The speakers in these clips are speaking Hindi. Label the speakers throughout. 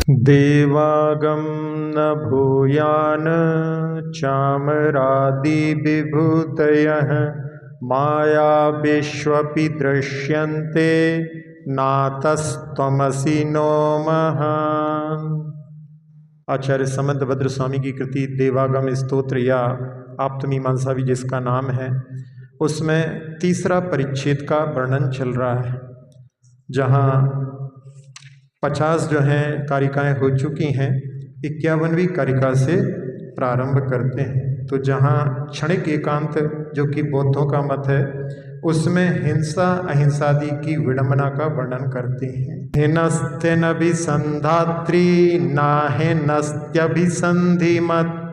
Speaker 1: देवागम न भूयान चामरादि विभूतयः माया विश्वपि दृश्यन्ते नातस्त्वमसि नो महान्। आचार्य समंतभद्र स्वामी की कृति देवागम स्तोत्र या आप्तमीमांसा भी जिसका नाम है, उसमें तीसरा परिच्छेद का वर्णन चल रहा है, जहाँ 50 जो हैं कारिकाएँ हो चुकी हैं, 51वीं कारिका से प्रारंभ करते हैं। तो जहाँ क्षणिक एकांत जो कि बौद्धों का मत है, उसमें हिंसा अहिंसादि की विडंबना का वर्णन करते हैं। हिनस्त्यनभिसंधात्री नाहिनस्त्यभिसंधिमत्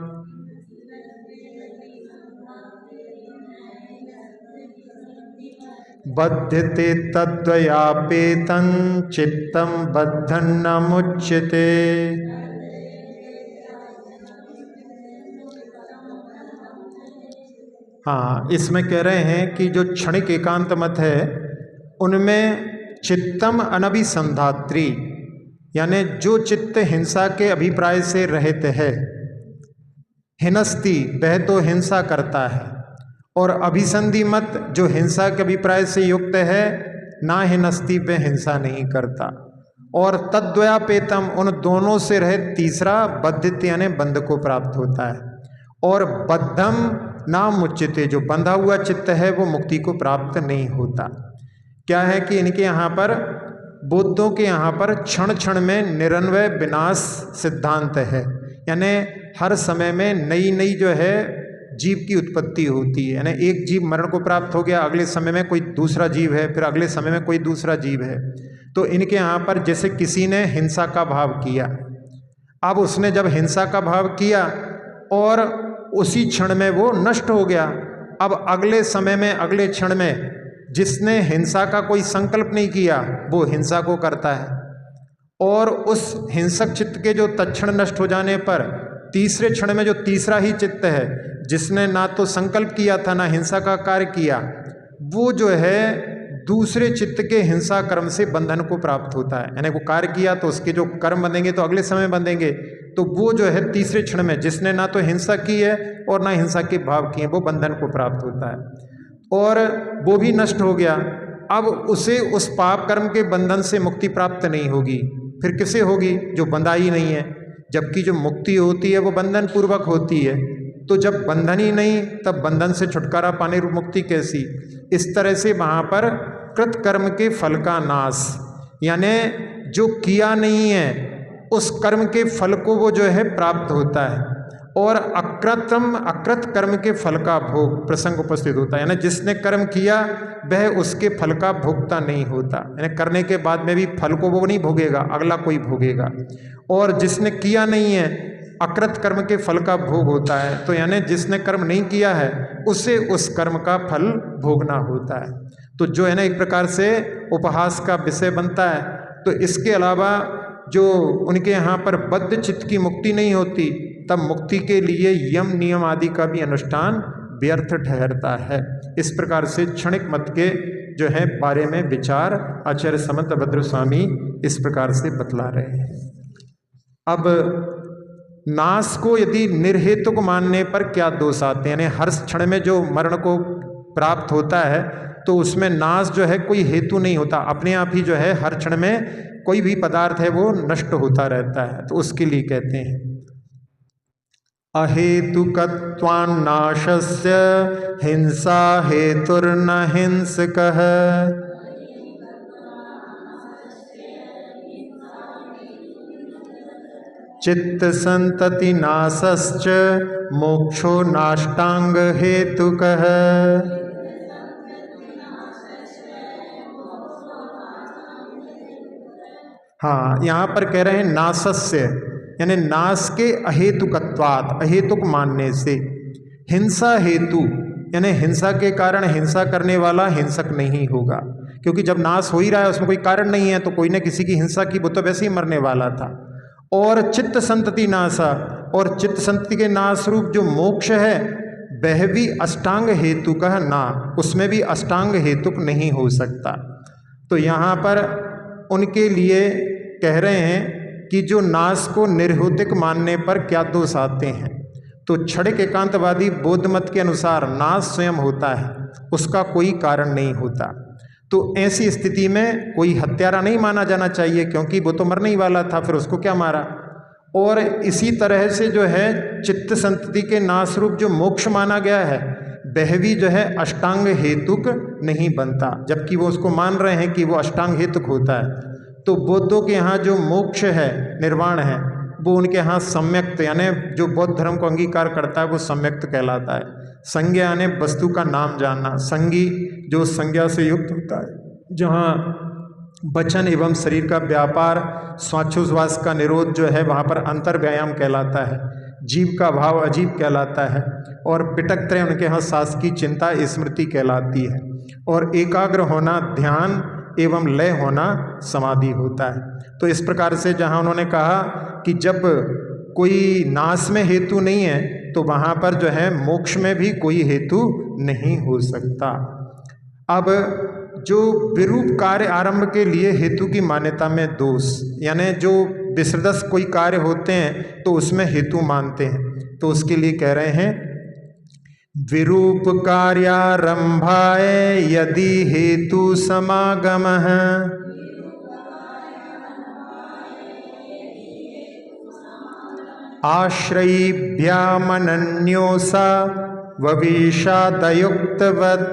Speaker 1: बध्यते तद्वयापेतं चित्तं बद्धं न मुच्यते। हाँ, इसमें कह रहे हैं कि जो क्षणिक एकांत मत है उनमें चित्तम अनभिसंधात्री, यानी जो चित्त हिंसा के अभिप्राय से रहित है, हिनस्ति वह तो हिंसा करता है, और अभिसंधि मत जो हिंसा के अभिप्राय से युक्त है, ना हिनस्ति वह हिंसा नहीं करता। और तद्वयापेतम उन दोनों से रहित तीसरा बद्धित यानी बंध को प्राप्त होता है। और बद्धम ना मुच्यते, जो बंधा हुआ चित्त है वो मुक्ति को प्राप्त नहीं होता। क्या है कि इनके यहाँ पर बौद्धों के यहाँ पर क्षण क्षण में निरन्वय विनाश सिद्धांत है, यानी हर समय में नई नई जो है जीव की उत्पत्ति होती है। यानी एक जीव मरण को प्राप्त हो गया, अगले समय में कोई दूसरा जीव है, फिर अगले समय में कोई दूसरा जीव है। तो इनके यहाँ पर जैसे किसी ने हिंसा का भाव किया, अब उसने जब हिंसा का भाव किया और उसी क्षण में वो नष्ट हो गया, अब अगले समय में अगले क्षण में जिसने हिंसा का कोई संकल्प नहीं किया वो हिंसा को करता है, और उस हिंसक चित्त के जो तत्क्षण नष्ट हो जाने पर तीसरे क्षण में जो तीसरा ही चित्त है, जिसने ना तो संकल्प किया था ना हिंसा का कार्य किया, वो जो है दूसरे चित्त के हिंसा कर्म से बंधन को प्राप्त होता है। यानी वो कार्य किया तो उसके जो कर्म बंधेंगे तो अगले समय बंधेंगे, तो वो जो है तीसरे क्षण में जिसने ना तो हिंसा की है और ना हिंसा के भाव किए, वो बंधन को प्राप्त होता है, और वो भी नष्ट हो गया। अब उसे उस पाप कर्म के बंधन से मुक्ति प्राप्त नहीं होगी, फिर किसे होगी? जो बंधा ही नहीं है। जबकि जो मुक्ति होती है वो बंधन पूर्वक होती है, तो जब बंधन ही नहीं तब बंधन से छुटकारा पाने रूप मुक्ति कैसी? इस तरह से वहाँ पर कृत कर्म के फल का नाश, यानी जो किया नहीं है उस कर्म के फल को वो जो है प्राप्त होता है, और अकृत कर्म के फल का भोग प्रसंग उपस्थित होता है। यानी जिसने कर्म किया वह उसके फल का भोगता नहीं होता, यानी करने के बाद में भी फल को वो नहीं भोगेगा, अगला कोई भोगेगा। और जिसने किया नहीं है अकृत कर्म के फल का भोग होता है, तो यानी जिसने कर्म नहीं किया है उसे उस कर्म का फल भोगना होता है। तो जो है ना एक प्रकार से उपहास का विषय बनता है। तो इसके अलावा जो उनके यहाँ पर बद्ध चित्त की मुक्ति नहीं होती, तब मुक्ति के लिए यम नियम आदि का भी अनुष्ठान व्यर्थ ठहरता है। इस प्रकार से क्षणिक मत के जो है बारे में विचार आचार्य समंतभद्र स्वामी इस प्रकार से बतला रहे हैं। अब नाश को यदि निर्हेतुक मानने पर क्या दोष आते हैं, यानी हर क्षण में जो मरण को प्राप्त होता है तो उसमें नाश जो है कोई हेतु नहीं होता, अपने आप ही जो है हर क्षण में कोई भी पदार्थ है वो नष्ट होता रहता है। तो उसके लिए कहते हैं अहेतुकत्वान्नाशस्य हिंसा हेतुर्न हिंसकः। चित्त संतति नाशश्च मोक्षो नाष्टांग हेतुकः। हाँ, यहाँ पर कह रहे हैं नाशस्य, यानी नाश के अहेतुकत्वात्, अहेतुक मानने से। हिंसा हेतु यानी हिंसा के कारण हिंसा करने वाला हिंसक नहीं होगा, क्योंकि जब नाश हो ही रहा है उसमें कोई कारण नहीं है, तो कोई न किसी की हिंसा की वो तो वैसे ही मरने वाला था। और चित्त संतति नाशा, और चित्त संतति के नाश रूप जो मोक्ष है वह भी अष्टांग हेतु का ना, उसमें भी अष्टांग हेतुक नहीं हो सकता। तो यहाँ पर उनके लिए कह रहे हैं कि जो नाश को निर्हृतिक मानने पर क्या दोष आते हैं। तो क्षणिक एकांतवादी बौद्ध मत के अनुसार नाश स्वयं होता है, उसका कोई कारण नहीं होता। तो ऐसी स्थिति में कोई हत्यारा नहीं माना जाना चाहिए, क्योंकि वो तो मरने ही वाला था, फिर उसको क्या मारा। और इसी तरह से जो है चित्त संतति के नाश रूप जो मोक्ष माना गया है, वह भी जो है अष्टांग हेतुक नहीं बनता, जबकि वो उसको मान रहे हैं कि वो अष्टांग हेतुक होता है। तो बौद्धों के यहाँ जो मोक्ष है, निर्वाण है, वो उनके यहाँ सम्यक्त, यानी जो बौद्ध धर्म को अंगीकार करता है वो सम्यक्त कहलाता है। संज्ञा यानी वस्तु का नाम जानना, संगी जो संज्ञा से युक्त होता है, जहाँ वचन एवं शरीर का व्यापार, श्वासोच्छ्वास का निरोध जो है वहाँ पर अंतर व्यायाम कहलाता है। जीव का भाव अजीब कहलाता है। और पिटक त्रय उनके यहाँ सांस की चिंता स्मृति कहलाती है। और एकाग्र होना ध्यान एवं लय होना समाधि होता है। तो इस प्रकार से जहाँ उन्होंने कहा कि जब कोई नाश में हेतु नहीं है तो वहाँ पर जो है मोक्ष में भी कोई हेतु नहीं हो सकता। अब जो विरूप कार्य आरंभ के लिए हेतु की मान्यता में दोष, यानी जो विसर्दश कोई कार्य होते हैं तो उसमें हेतु मानते हैं, तो उसके लिए कह रहे हैं विरूप कार्यारंभाय यदि हेतु समागमः आश्रयीभ्यामनन्योसा वविषादयुक्तवत्।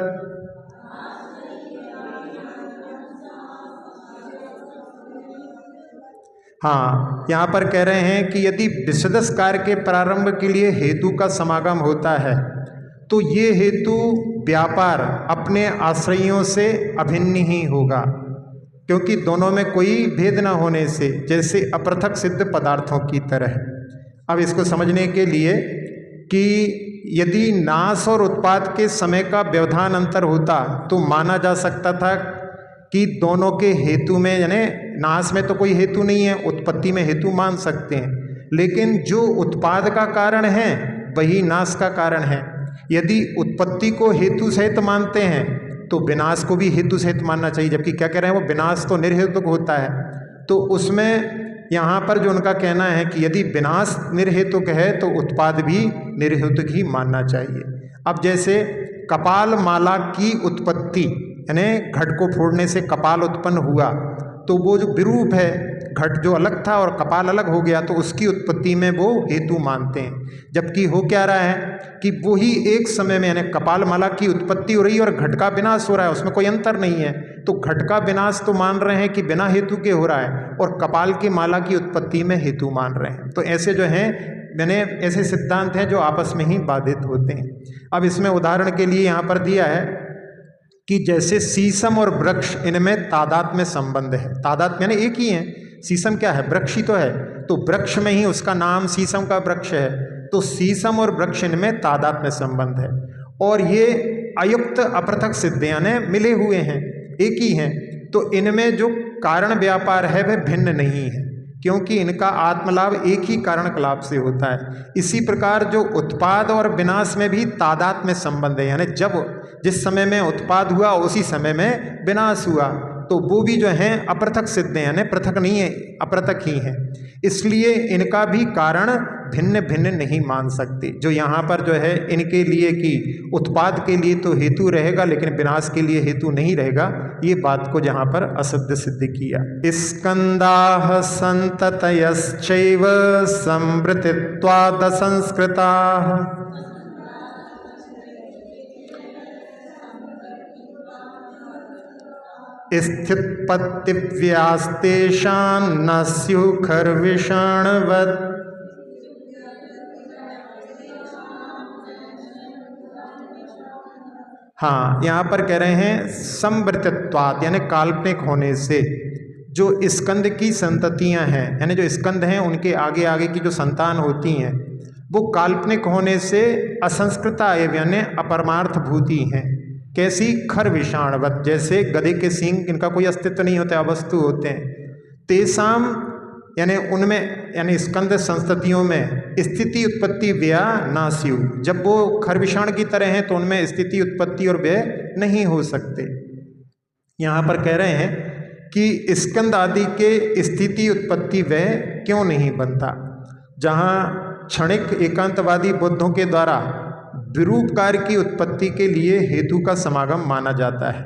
Speaker 1: हाँ, यहाँ पर कह रहे हैं कि यदि विसदस कार्य के प्रारंभ के लिए हेतु का समागम होता है तो ये हेतु व्यापार अपने आश्रयों से अभिन्न ही होगा, क्योंकि दोनों में कोई भेद न होने से, जैसे अपृथक सिद्ध पदार्थों की तरह। अब इसको समझने के लिए कि यदि नाश और उत्पाद के समय का व्यवधान अंतर होता तो माना जा सकता था कि दोनों के हेतु में, यानी नाश में तो कोई हेतु नहीं है, उत्पत्ति में हेतु मान सकते हैं, लेकिन जो उत्पाद का कारण है वही नाश का कारण है। यदि उत्पत्ति को हेतु सहित मानते हैं तो विनाश को भी हेतु सहित मानना चाहिए, जबकि क्या कह रहे हैं वो विनाश तो निर्हेतुक होता है। तो उसमें यहाँ पर जो उनका कहना है कि यदि विनाश निर्हेतुक है तो उत्पाद भी निर्हेतुक ही मानना चाहिए। अब जैसे कपाल माला की उत्पत्ति, यानी घट को फोड़ने से कपाल उत्पन्न हुआ, तो वो जो विरूप है, घट जो अलग था और कपाल अलग हो गया, तो उसकी उत्पत्ति में वो हेतु मानते हैं। जबकि हो क्या रहा है कि वही एक समय में, यानी कपाल माला की उत्पत्ति हो रही है और घट का विनाश हो रहा है, उसमें कोई अंतर नहीं है। तो घट का विनाश तो मान रहे हैं कि बिना हेतु के हो रहा है, और कपाल की माला की उत्पत्ति में हेतु मान रहे हैं। तो ऐसे जो हैं, मैंने ऐसे सिद्धांत हैं जो आपस में ही बाधित होते हैं। अब इसमें उदाहरण के लिए यहाँ पर दिया है कि जैसे शीशम और वृक्ष, इनमें तादात्म्य संबंध है। तादात्म्य यानी एक ही है, शीशम क्या है, वृक्ष ही तो है, तो वृक्ष में ही उसका नाम शीशम का वृक्ष है। तो शीशम और वृक्ष इनमें तादात्म्य संबंध है, और ये अयुक्त अपृथक सिद्ध यानी मिले हुए हैं, एक ही हैं। तो इनमें जो कारण व्यापार है वह भिन्न नहीं है, क्योंकि इनका आत्मलाभ एक ही कारण कलाप से होता है। इसी प्रकार जो उत्पाद और विनाश में भी तादात्म्य संबंध है, यानी जब जिस समय में उत्पाद हुआ उसी समय में विनाश हुआ, तो वो भी जो हैं अपृथक सिद्ध हैं, यानी पृथक नहीं है, अपृथक ही हैं। इसलिए इनका भी कारण भिन्न भिन्न नहीं मान सकते। जो यहाँ पर जो है इनके लिए कि उत्पाद के लिए तो हेतु रहेगा लेकिन विनाश के लिए हेतु नहीं रहेगा, ये बात को जहाँ पर असिद्ध सिद्ध किया। स्कंदाः संततयश्चैव संवृत्तित्वाद् असंस्कृताः स्थितपत्तिव्यास्तेषां न स्युः खर्विषाणवत्। हाँ, यहाँ पर कह रहे हैं संवृत्तित्वात्, यानी काल्पनिक होने से। जो स्कंद की संततियाँ हैं, यानी जो स्कंद हैं उनके आगे आगे की जो संतान होती हैं, वो काल्पनिक होने से असंस्कृता यानी अपरमार्थ भूति हैं। कैसी, खर विषाणवत, जैसे गधे के सींग, इनका कोई अस्तित्व नहीं होता, अवस्तु होते हैं। तेसाम यानी उनमें, यानी स्कंद संस्ततियों में स्थिति उत्पत्ति व्यय नास्यु, जब वो खर विषाण की तरह हैं तो उनमें स्थिति उत्पत्ति और व्यय नहीं हो सकते। यहाँ पर कह रहे हैं कि स्कंद आदि के स्थिति उत्पत्ति वह क्यों नहीं बनता। जहाँ क्षणिक एकांतवादी बुद्धों के द्वारा विरूप कार्य की उत्पत्ति के लिए हेतु का समागम माना जाता है,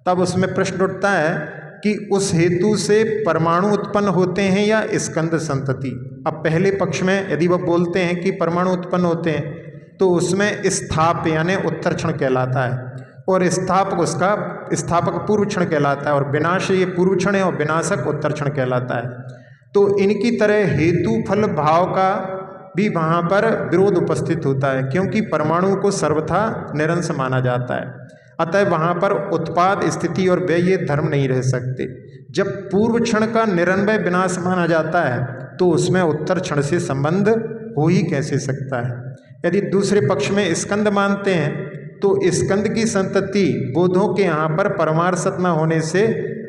Speaker 1: तब उसमें प्रश्न उठता है कि उस हेतु से परमाणु उत्पन्न होते हैं या स्कंद संतति। अब पहले पक्ष में यदि वह बोलते हैं कि परमाणु उत्पन्न होते हैं तो उसमें स्थाप यानी उत्तर क्षण कहलाता है, और स्थापक उसका स्थापक पूर्व क्षण कहलाता है, और विनाश ये पूर्व क्षण है और विनाशक उत्तर क्षण कहलाता है। तो इनकी तरह हेतु फल भाव का भी वहाँ पर विरोध उपस्थित होता है, क्योंकि परमाणु को सर्वथा निरंश माना जाता है। अतः वहाँ पर उत्पाद स्थिति और व्यय ये धर्म नहीं रह सकते। जब पूर्व क्षण का निरन्वय विनाश माना जाता है तो उसमें उत्तर क्षण से संबंध हो ही कैसे सकता है। यदि दूसरे पक्ष में स्कंद मानते हैं तो स्कंद की संतति बोधों के यहाँ पर परमार्थ न होने से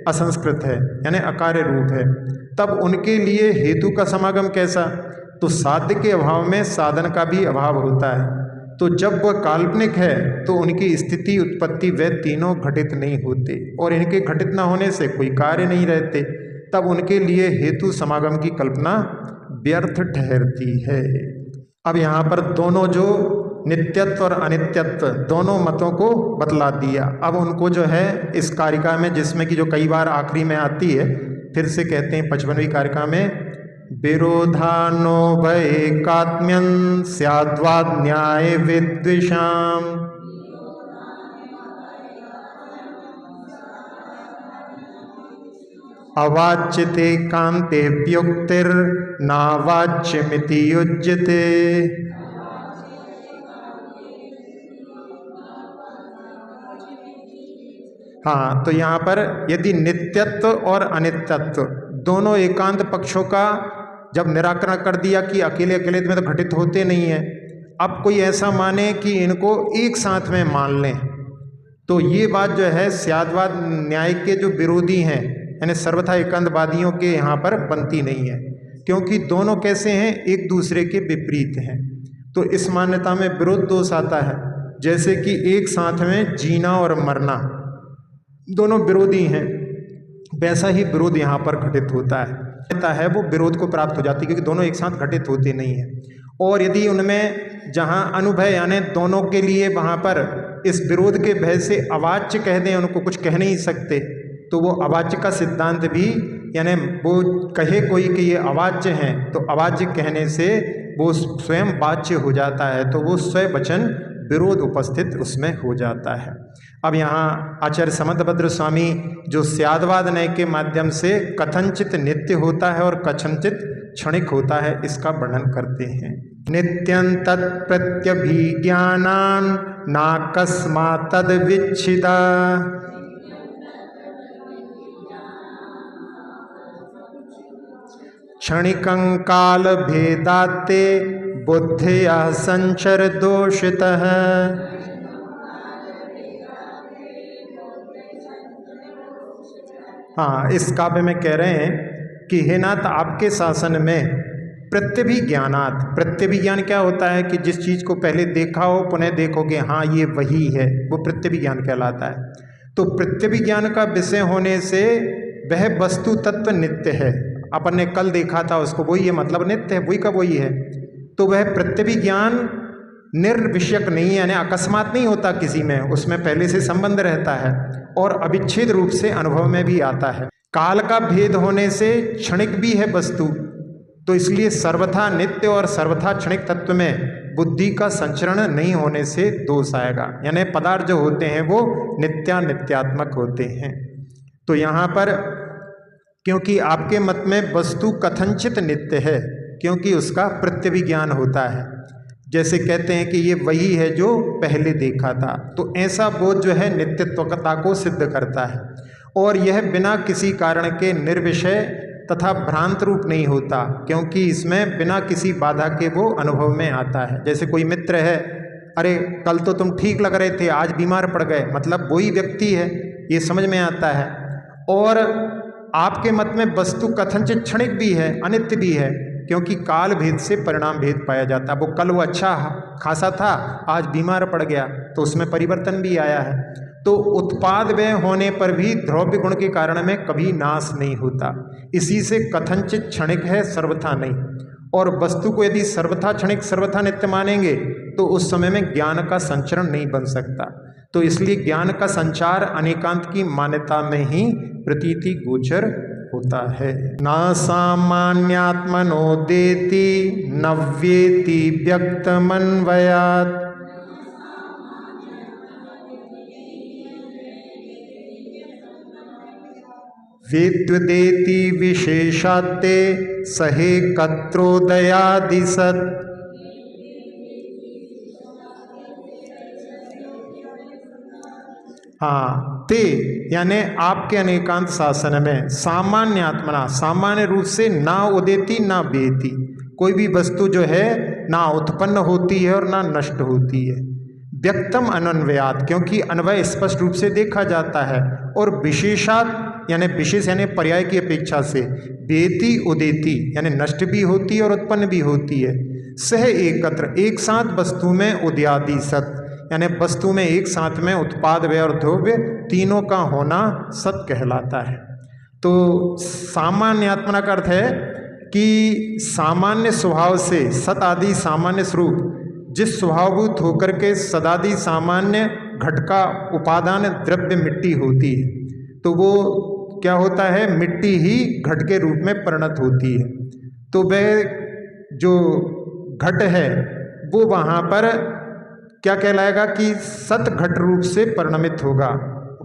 Speaker 1: असंस्कृत है यानी अकार्य रूप है, तब उनके लिए हेतु का समागम कैसा। तो साध्य के अभाव में साधन का भी अभाव होता है, तो जब वह काल्पनिक है तो उनकी स्थिति उत्पत्ति वे तीनों घटित नहीं होते, और इनके घटित न होने से कोई कार्य नहीं रहते, तब उनके लिए हेतु समागम की कल्पना व्यर्थ ठहरती है। अब यहाँ पर दोनों जो नित्यत्व और अनित्यत्व दोनों मतों को बतला दिया। अब उनको जो है इस कारिका में, जिसमें कि जो कई बार आखिरी में आती है, फिर से कहते हैं 55वीं कारिका में, विरोधानो भयेकात्म्यं स्याद्वाद न्याय विद्विषाम् अवाच्यते कांते व्युक्तिर्नावाच्यमिति युज्यते। हाँ, तो यहाँ पर यदि नित्यत्व और अनित्यत्व दोनों एकांत पक्षों का जब निराकरण कर दिया कि अकेले अकेले में तो घटित होते नहीं हैं, अब कोई ऐसा माने कि इनको एक साथ में मान लें, तो ये बात जो है स्याद्वाद न्याय के जो विरोधी हैं यानी सर्वथा एकांतवादियों के यहाँ पर बनती नहीं है, क्योंकि दोनों कैसे हैं, एक दूसरे के विपरीत हैं। तो इस मान्यता में विरोध दोष आता है, जैसे कि एक साथ में जीना और मरना दोनों विरोधी हैं, वैसा ही विरोध यहाँ पर घटित होता है वो विरोध को प्राप्त हो जाती है, क्योंकि दोनों एक साथ घटित होते नहीं हैं। और यदि उनमें जहाँ अनुभय यानी दोनों के लिए वहाँ पर इस विरोध के भय से अवाच्य कह दें, उनको कुछ कह नहीं सकते, तो वो अवाच्य का सिद्धांत भी यानी वो कहे कोई कि ये अवाच्य हैं, तो अवाच्य कहने से वो स्वयं वाच्य हो जाता है, तो वो स्वयं वचन विरोध उपस्थित उसमें हो जाता है। अब यहाँ आचार्य समंतभद्र स्वामी जो स्याद्वाद न्याय के माध्यम से कथनचित नित्य होता है और कथनचित क्षणिक होता है, इसका वर्णन करते हैं। नित्यं तत्प्रत्यभिज्ञानान् नाकस्मात् तद्विच्छिदा क्षणिकं काल भेदाते बुद्धिया संचर दोषितः। हाँ, इस काव्य में कह रहे हैं कि हे नाथ, आपके शासन में प्रत्यभिज्ञानात्, प्रत्यभिज्ञान क्या होता है कि जिस चीज़ को पहले देखा हो पुनः देखोगे हाँ ये वही है, वो प्रत्यभिज्ञान कहलाता है। तो प्रत्यभिज्ञान का विषय होने से वह वस्तु तत्व नित्य है, अपन ने कल देखा था उसको वही है, मतलब नित्य है, वही का वही है। तो वह प्रत्यभिज्ञान निर्विषयक नहीं है, यानी अकस्मात नहीं होता किसी में, उसमें पहले से संबंध रहता है और अविच्छेद रूप से अनुभव में भी आता है। काल का भेद होने से क्षणिक भी है वस्तु, तो इसलिए सर्वथा नित्य और सर्वथा क्षणिक तत्व में बुद्धि का संचरण नहीं होने से दोष आएगा, यानी पदार्थ जो होते हैं वो नित्यात्मक होते हैं। तो यहाँ पर क्योंकि आपके मत में वस्तु कथनचित नित्य है, क्योंकि उसका प्रत्यभिज्ञान होता है, जैसे कहते हैं कि ये वही है जो पहले देखा था, तो ऐसा बोध जो है नित्यत्वता को सिद्ध करता है, और यह बिना किसी कारण के निर्विषय तथा भ्रांत रूप नहीं होता, क्योंकि इसमें बिना किसी बाधा के वो अनुभव में आता है। जैसे कोई मित्र है, अरे कल तो तुम ठीक लग रहे थे, आज बीमार पड़ गए, मतलब वही व्यक्ति है, ये समझ में आता है। और आपके मत में वस्तु कथनचित क्षणिक भी है, अनित्य भी है, क्योंकि काल भेद से परिणाम भेद पाया जाता है। वो कल वो अच्छा खासा था, आज बीमार पड़ गया, तो उसमें परिवर्तन भी आया है। तो उत्पाद व्यय होने पर भी द्रव्य गुण के कारण में कभी नाश नहीं होता। इसी से कथनचित क्षणिक है, सर्वथा नहीं। और वस्तु को यदि सर्वथा क्षणिक सर्वथा नित्य मानेंगे तो उस समय में ज्ञान का संचरण नहीं बन सकता। तो इसलिए ज्ञान का संचार अनेकांत की मान्यता में ही प्रतीति गोचर होता है। न सामान्यात्मनोदेति नव्येति व्यक्तमन्वयात् वेद्यदेति विशेषाते सहे कत्रोदयादिसत्। हाँ, ते यानी आपके अनेकांत शासन में सामान्य आत्मना, सामान्य रूप से ना उदेति ना बेति, कोई भी वस्तु जो है ना उत्पन्न होती है और ना नष्ट होती है। व्यक्तम अनन्वयात, क्योंकि अन्वय स्पष्ट रूप से देखा जाता है। और विशेषात यानी विशेष यानी पर्याय की अपेक्षा से, बेति उदेति यानी नष्ट भी होती है और उत्पन्न भी होती है। सह एकत्र, एक साथ वस्तु में उदयादि सत यानी वस्तु में एक साथ में उत्पाद व्यय और द्रव्य तीनों का होना सत कहलाता है। तो सामान्य आत्मना का अर्थ है कि सामान्य स्वभाव से सत आदि सामान्य स्वरूप जिस स्वभावभूत होकर के सदादि सामान्य घट का उपादान द्रव्य मिट्टी होती है, तो वो क्या होता है, मिट्टी ही घट के रूप में परिणत होती है। तो वह जो घट है वो वहाँ पर क्या कहलाएगा कि सत घट रूप से परिणमित होगा,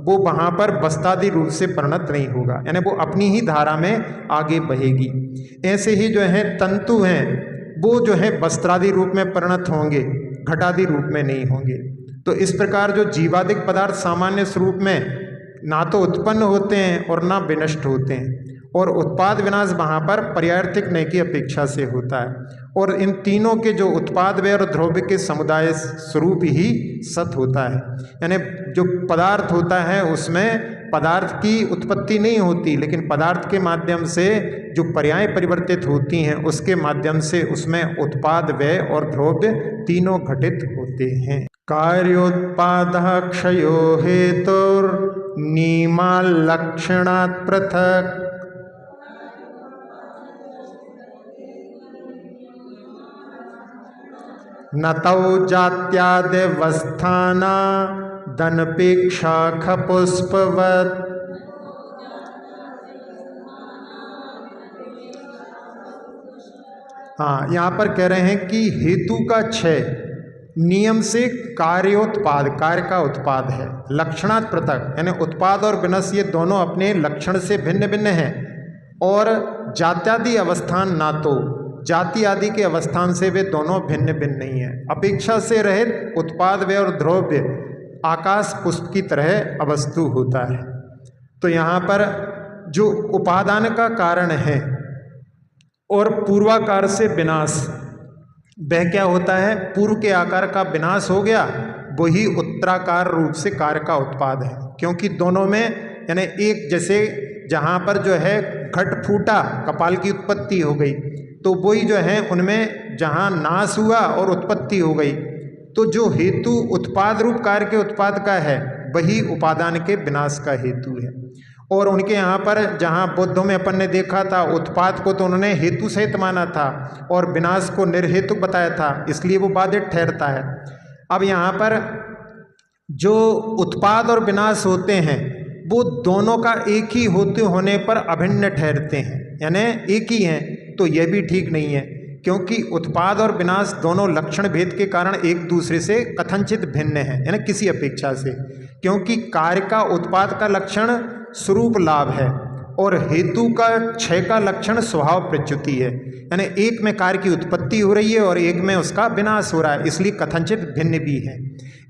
Speaker 1: वो वहाँ पर वस्तादि रूप से परिणत नहीं होगा, यानी वो अपनी ही धारा में आगे बहेगी। ऐसे ही जो है तंतु हैं वो जो है वस्त्रादि रूप में परिणत होंगे, घटादि रूप में नहीं होंगे। तो इस प्रकार जो जीवादिक पदार्थ सामान्य स्वरूप में ना तो उत्पन्न होते हैं और ना विनष्ट होते हैं, और उत्पाद विनाश वहाँ पर पर्यायर्थिक नय की अपेक्षा से होता है। और इन तीनों के जो उत्पाद व्यय और द्रव्य के समुदाय स्वरूप ही सत होता है। यानी जो पदार्थ होता है उसमें पदार्थ की उत्पत्ति नहीं होती, लेकिन पदार्थ के माध्यम से जो पर्याय परिवर्तित होती हैं उसके माध्यम से उसमें उत्पाद व्यय और द्रव्य तीनों घटित होते हैं। कार्योत्पादः क्षयो हेतुर्नियमाल्लक्षणात् पृथक् न तौ जात्यादवस्थाना दनपेक्षा खपुष्पवत्। हाँ, यहाँ पर कह रहे हैं कि हेतु का क्षय नियम से कार्योत्पाद, कार्य का उत्पाद है, लक्षणात् पृथक यानी उत्पाद और विनाश ये दोनों अपने लक्षण से भिन्न भिन्न हैं। और जात्यादि अवस्थान ना तो, जाति आदि के अवस्थान से वे दोनों भिन्न भिन्न नहीं है। अपेक्षा से रहित उत्पाद व्यय और द्रव्य आकाश पुष्प की तरह अवस्तु होता है। तो यहाँ पर जो उपादान का कारण है और पूर्वाकार से विनाश, वह क्या होता है, पूर्व के आकार का विनाश हो गया, वही उत्तराकार रूप से कार्य का उत्पाद है। क्योंकि दोनों में यानी एक जैसे जहाँ पर जो है घट फूटा, कपाल की उत्पत्ति हो गई, तो वही जो है उनमें जहाँ नाश हुआ और उत्पत्ति हो गई। तो जो हेतु उत्पाद रूप कार्य के उत्पाद का है वही उपादान के विनाश का हेतु है। और उनके यहाँ पर जहाँ बौद्धों में अपन ने देखा था, उत्पाद को तो उन्होंने हेतु सहित माना था और विनाश को निर्हेतु बताया था, इसलिए वो बाधित ठहरता है। अब यहाँ पर जो उत्पाद और विनाश होते हैं वो दोनों का एक ही होते होने पर अभिन्न ठहरते हैं, यानी एक ही हैं, तो यह भी ठीक नहीं है। क्योंकि उत्पाद और विनाश दोनों लक्षण भेद के कारण एक दूसरे से कथनचित भिन्न है, यानी किसी अपेक्षा से। क्योंकि कार्य का उत्पाद का लक्षण स्वरूप लाभ है और हेतु का क्षय का लक्षण स्वभाव प्रच्युति है, यानी एक में कार्य की उत्पत्ति हो रही है और एक में उसका विनाश हो रहा है, इसलिए कथनचित भिन्न भी है।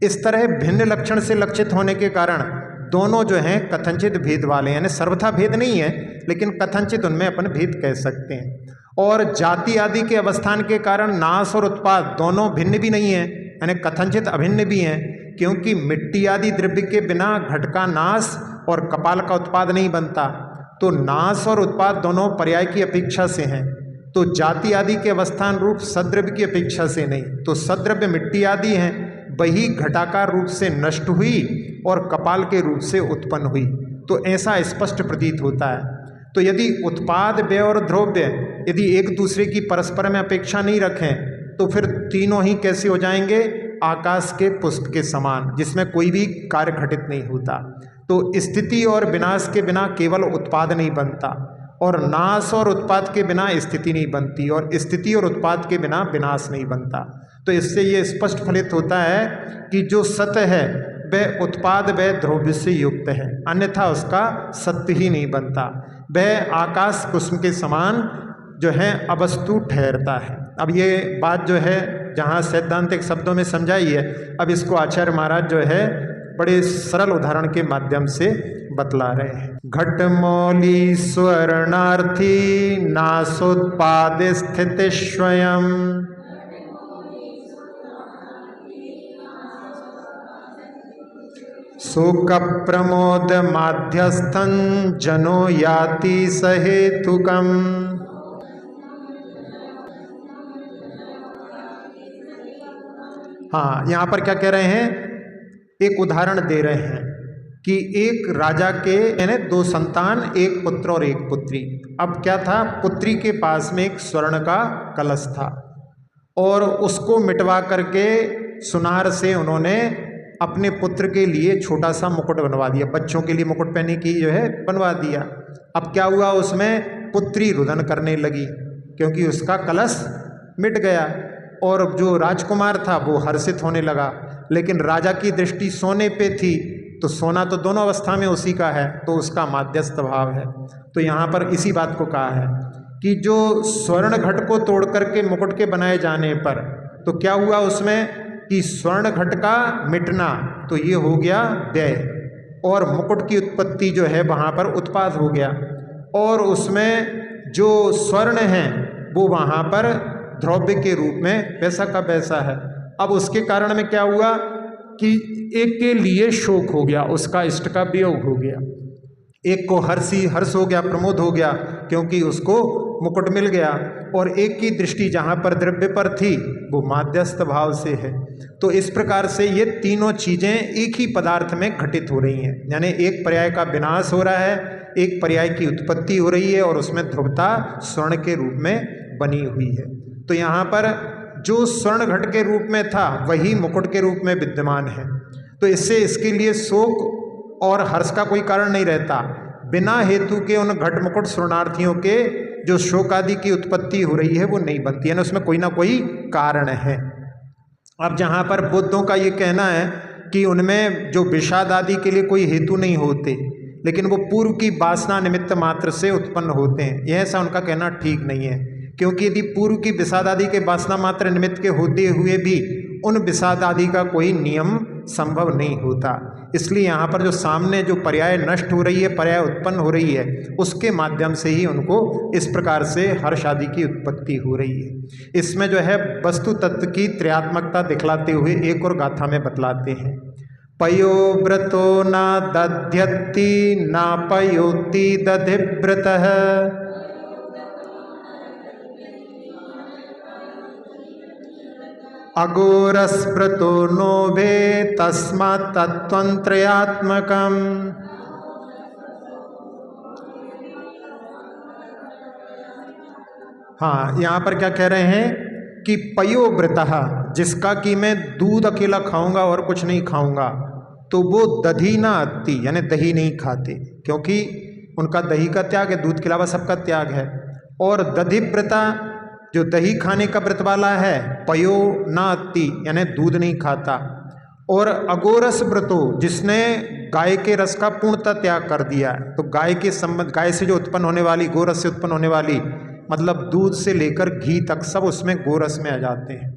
Speaker 1: इस तरह भिन्न लक्षण से लक्षित होने के कारण दोनों जो हैं कथनचित भेद वाले, यानी सर्वथा भेद नहीं है लेकिन कथनचित उनमें अपन भेद कह सकते हैं। और जाति आदि के अवस्थान के कारण नाश और उत्पाद दोनों भिन्न भी नहीं है, यानी कथनचित अभिन्न भी हैं। क्योंकि मिट्टी आदि द्रव्य के बिना घट का नाश और कपाल का उत्पाद नहीं बनता, तो नाश और उत्पाद दोनों पर्याय की अपेक्षा से हैं। तो जाति आदि के अवस्थान रूप सद्रव्य की अपेक्षा से नहीं, तो सद्रव्य मिट्टी आदि हैं, वही घटाकार रूप से नष्ट हुई और कपाल के रूप से उत्पन्न हुई। तो ऐसा स्पष्ट प्रतीत होता है। तो यदि उत्पाद, व्यय और द्रव्य यदि एक दूसरे की परस्पर में अपेक्षा नहीं रखें तो फिर तीनों ही कैसे हो जाएंगे? आकाश के पुष्प के समान, जिसमें कोई भी कार्य घटित नहीं होता। तो स्थिति और विनाश के बिना केवल उत्पाद नहीं बनता, और नाश और उत्पाद के बिना स्थिति नहीं बनती, और स्थिति और उत्पाद के बिना विनाश नहीं बनता। तो इससे ये स्पष्ट फलित होता है कि जो सत्य है वह उत्पाद व द्रव्य से युक्त है, अन्यथा उसका सत्य ही नहीं बनता। वह आकाश कुसुम के समान जो है अवस्तु ठहरता है। अब ये बात जो है जहाँ सैद्धांतिक शब्दों में समझाई है, अब इसको आचार्य महाराज जो है बड़े सरल उदाहरण के माध्यम से बतला रहे हैं। घटमौली स्वर्णार्थी नासोत्पाद स्थित स्वयं, शोक प्रमोद माध्यस्थं जनो याति सहेतुकम्। हाँ, यहाँ पर क्या कह रहे हैं? एक उदाहरण दे रहे हैं कि एक राजा के यानी दो संतान, एक पुत्र और एक पुत्री। अब क्या था? पुत्री के पास में एक स्वर्ण का कलश था और उसको मिटवा करके सुनार से उन्होंने अपने पुत्र के लिए छोटा सा मुकुट बनवा दिया, बच्चों के लिए मुकुट पहनने की जो है बनवा दिया। अब क्या हुआ? उसमें पुत्री रुदन करने लगी क्योंकि उसका कलश मिट गया, और जो राजकुमार था वो हर्षित होने लगा। लेकिन राजा की दृष्टि सोने पे थी, तो सोना तो दोनों अवस्था में उसी का है, तो उसका माध्यस्थ भाव है। तो यहाँ पर इसी बात को कहा है कि जो स्वर्ण घट को तोड़ करके मुकुट के बनाए जाने पर तो क्या हुआ उसमें कि स्वर्ण घट का मिटना, तो ये हो गया व्यय, और मुकुट की उत्पत्ति जो है वहाँ पर उत्पाद हो गया, और उसमें जो स्वर्ण है वो वहाँ पर द्रव्य के रूप में वैसा का वैसा है। अब उसके कारण में क्या हुआ कि एक के लिए शोक हो गया, उसका इष्ट का वियोग हो गया, एक को हर्ष हो गया, प्रमोद हो गया क्योंकि उसको मुकुट मिल गया, और एक की दृष्टि जहाँ पर द्रव्य पर थी वो माध्यस्थ भाव से है। तो इस प्रकार से ये तीनों चीज़ें एक ही पदार्थ में घटित हो रही हैं, यानी एक पर्याय का विनाश हो रहा है, एक पर्याय की उत्पत्ति हो रही है, और उसमें ध्रुवता स्वर्ण के रूप में बनी हुई है। तो यहाँ पर जो स्वर्ण घट के रूप में था वही मुकुट के रूप में विद्यमान है। तो इससे इसके लिए शोक और हर्ष का कोई कारण नहीं रहता। बिना हेतु के उन घट मुकुट स्वर्णार्थियों के जो शोक आदि की उत्पत्ति हो रही है वो नहीं बनती है, ना उसमें कोई ना कोई कारण है। अब जहाँ पर बुद्धों का ये कहना है कि उनमें जो विषाद आदि के लिए कोई हेतु नहीं होते, लेकिन वो पूर्व की वासना निमित्त मात्र से उत्पन्न होते हैं, यह ऐसा उनका कहना ठीक नहीं है। क्योंकि यदि पूर्व की विषाद आदि के वासना मात्र निमित्त के होते हुए भी उन विषाद आदि का कोई नियम संभव नहीं होता, इसलिए यहाँ पर जो सामने जो पर्याय नष्ट हो रही है, पर्याय उत्पन्न हो रही है, उसके माध्यम से ही उनको इस प्रकार से हर्ष आदि की उत्पत्ति हो रही है। इसमें जो है वस्तु तत्व की त्रयात्मकता दिखलाते हुए एक और गाथा में बतलाते हैं। पयो व्रतो न दध्यति न पयोति दधिव्रतः, अघोरस्मृतो नो भे तस्मात् तत्त्वं त्रयात्मकम्। हाँ, यहाँ पर क्या कह रहे हैं कि पयोव्रतः, जिसका कि मैं दूध अकेला खाऊंगा और कुछ नहीं खाऊंगा, तो वो दधी ना अति, यानी दही नहीं खाते, क्योंकि उनका दही का त्याग है, दूध के अलावा सबका त्याग है। और दधिव्रता जो दही खाने का व्रत वाला है, पयो नाति यानी दूध नहीं खाता। और अगोरस व्रतो, जिसने गाय के रस का पूर्णतः त्याग कर दिया, तो गाय के संबंध, गाय से जो उत्पन्न होने वाली, गोरस से उत्पन्न होने वाली, मतलब दूध से लेकर घी तक सब उसमें गोरस में आ जाते हैं,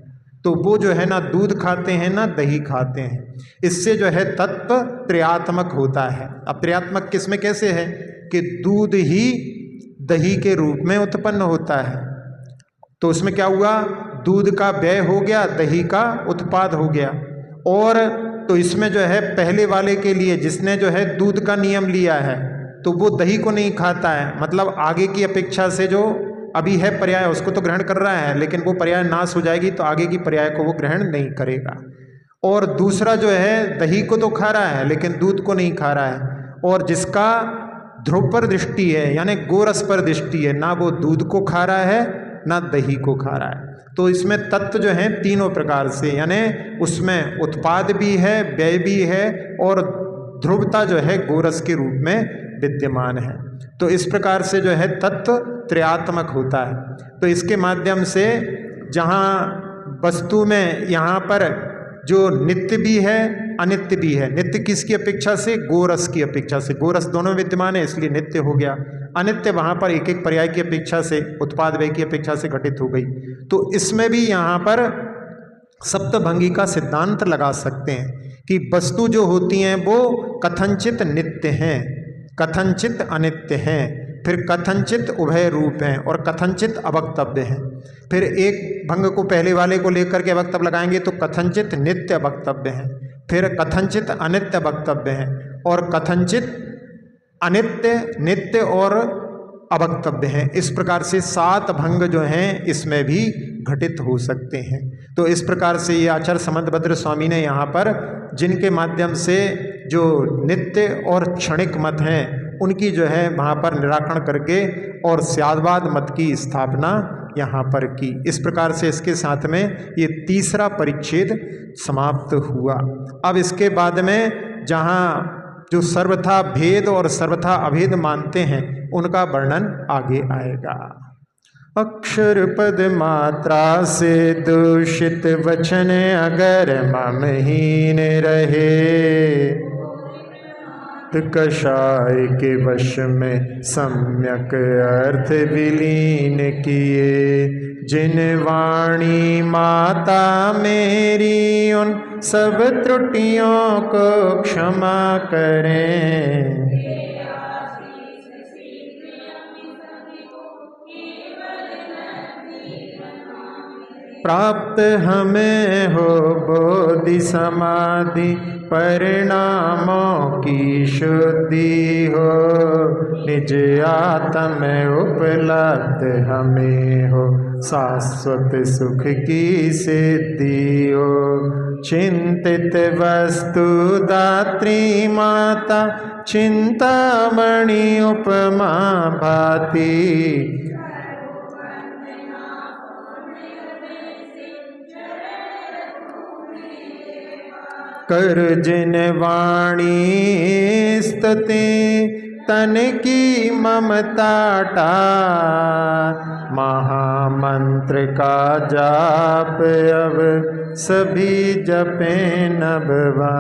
Speaker 1: तो वो जो है ना दूध खाते हैं ना दही खाते हैं। इससे जो है तत्व त्रयात्मक होता है। अब त्रयात्मक किसमें कैसे है कि दूध ही दही के रूप में उत्पन्न होता है, तो उसमें क्या हुआ, दूध का व्यय हो गया, दही का उत्पाद हो गया। और तो इसमें जो है पहले वाले के लिए जिसने जो है दूध का नियम लिया है, तो वो दही को नहीं खाता है, मतलब आगे की अपेक्षा से जो अभी है पर्याय उसको तो ग्रहण कर रहा है, लेकिन वो पर्याय नाश हो जाएगी तो आगे की पर्याय को वो ग्रहण नहीं करेगा। और दूसरा जो है दही को तो खा रहा है लेकिन दूध को नहीं खा रहा है, और जिसका ध्रुव पर दृष्टि है यानी गोरस पर दृष्टि है, ना वो दूध को खा रहा है ना दही को खा रहा है। तो इसमें तत्व जो हैं तीनों प्रकार से, यानी उसमें उत्पाद भी है, व्यय भी है, और ध्रुवता जो है गोरस के रूप में विद्यमान है। तो इस प्रकार से जो है तत्व त्रयात्मक होता है। तो इसके माध्यम से जहाँ वस्तु में यहाँ पर जो नित्य भी है अनित्य भी है, नित्य किसकी अपेक्षा से? गोरस की अपेक्षा से, गोरस दोनों विद्यमान है इसलिए नित्य हो गया। अनित्य वहाँ पर एक एक पर्याय की अपेक्षा से, उत्पाद व्यय की अपेक्षा से घटित हो गई। तो इसमें भी यहाँ पर सप्तभंगी का सिद्धांत लगा सकते हैं कि वस्तु जो होती हैं वो कथनचित नित्य हैं, कथनचित अनित्य हैं, फिर कथनचित उभय रूप हैं और कथनचित अवक्तव्य हैं। फिर एक भंग को पहले वाले को लेकर के अवक्तव्य लगाएंगे तो कथनचित नित्य अवक्तव्य हैं, फिर कथनचित अनित्य वक्तव्य हैं, और कथनचित अनित्य, नित्य और अवक्तव्य हैं। इस प्रकार से 7 भंग जो हैं इसमें भी घटित हो सकते हैं। तो इस प्रकार से ये आचार्य समंतभद्र स्वामी ने यहाँ पर जिनके माध्यम से जो नित्य और क्षणिक मत हैं उनकी जो है वहाँ पर निराकरण करके और स्यादवाद मत की स्थापना यहाँ पर की। इस प्रकार से इसके साथ में ये तीसरा परिच्छेद समाप्त हुआ। अब इसके बाद में जहाँ जो सर्वथा भेद और सर्वथा अभेद मानते हैं उनका वर्णन आगे आएगा। अक्षर पद मात्रा से दूषित वचन अगर ममहीन रहे, कषाय के वश में सम्यक अर्थ विलीन किए, जिन वाणी माता मेरी उन सब त्रुटियों को क्षमा करें। प्राप्त हमें हो बोधि समाधि परिणामों की शुद्धि हो, निज आत्म उपलब्ध हमें हो शाश्वत सुख की सिद्धि हो। चिंतित वस्तु दात्री माता चिंतामणि उपमा भाति, कर जिन वाणी स्तुति तन की ममता टार, महामंत्र का जाप अब सभी जपें नभवा।